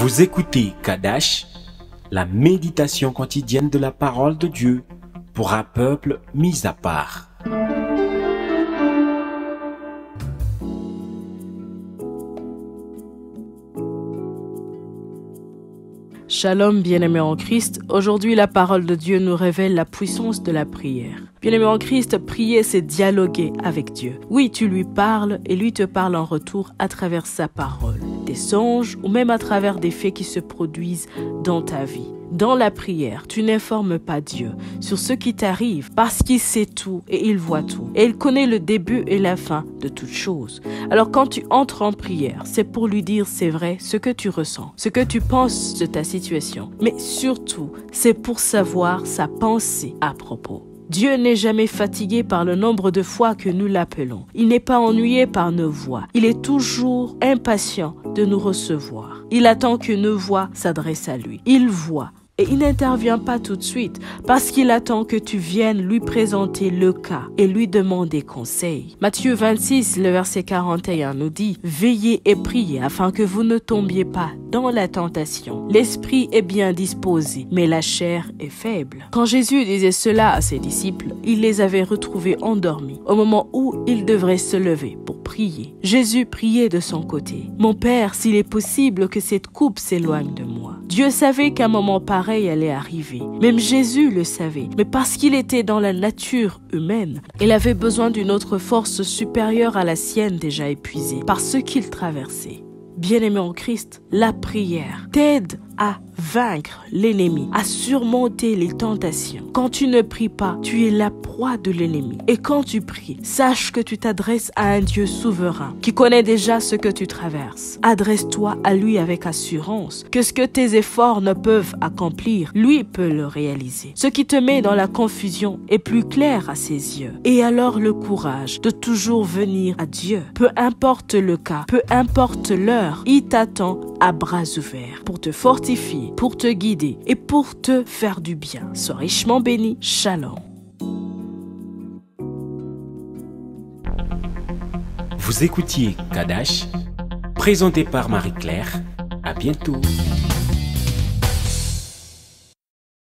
Vous écoutez Kadash, la méditation quotidienne de la parole de Dieu pour un peuple mis à part. Shalom, bien-aimés en Christ. Aujourd'hui, la parole de Dieu nous révèle la puissance de la prière. Bien-aimés en Christ, prier, c'est dialoguer avec Dieu. Oui, tu lui parles et lui te parle en retour à travers sa parole, des songes ou même à travers des faits qui se produisent dans ta vie. Dans la prière, tu n'informes pas Dieu sur ce qui t'arrive parce qu'il sait tout et il voit tout. Et il connaît le début et la fin de toutes choses. Alors quand tu entres en prière, c'est pour lui dire c'est vrai ce que tu ressens, ce que tu penses de ta situation. Mais surtout, c'est pour savoir sa pensée à propos. Dieu n'est jamais fatigué par le nombre de fois que nous l'appelons. Il n'est pas ennuyé par nos voix. Il est toujours impatient de nous recevoir. Il attend que nos voix s'adressent à lui. Il voit. Et il n'intervient pas tout de suite parce qu'il attend que tu viennes lui présenter le cas et lui demander conseil. Matthieu 26, le verset 41 nous dit « Veillez et priez afin que vous ne tombiez pas dans la tentation. L'esprit est bien disposé, mais la chair est faible. » Quand Jésus disait cela à ses disciples, il les avait retrouvés endormis au moment où ils devraient se lever pour prier. Jésus priait de son côté. « Mon Père, s'il est possible que cette coupe s'éloigne de moi. » Dieu savait qu'un moment pareil allait arriver. Même Jésus le savait. Mais parce qu'il était dans la nature humaine, il avait besoin d'une autre force supérieure à la sienne déjà épuisée par ce qu'il traversait. Bien-aimé en Christ, la prière t'aide à vaincre l'ennemi, à surmonter les tentations. Quand tu ne pries pas, tu es la proie de l'ennemi. Et quand tu pries, sache que tu t'adresses à un Dieu souverain qui connaît déjà ce que tu traverses. Adresse-toi à lui avec assurance que ce que tes efforts ne peuvent accomplir, lui peut le réaliser. Ce qui te met dans la confusion est plus clair à ses yeux. Et alors le courage de toujours venir à Dieu. Peu importe le cas, peu importe l'heure, il t'attend à bras ouverts pour te fortifier, pour te guider et pour te faire du bien. Sois richement béni. Shalom. Vous écoutiez Kadash, présenté par Marie-Claire. À bientôt.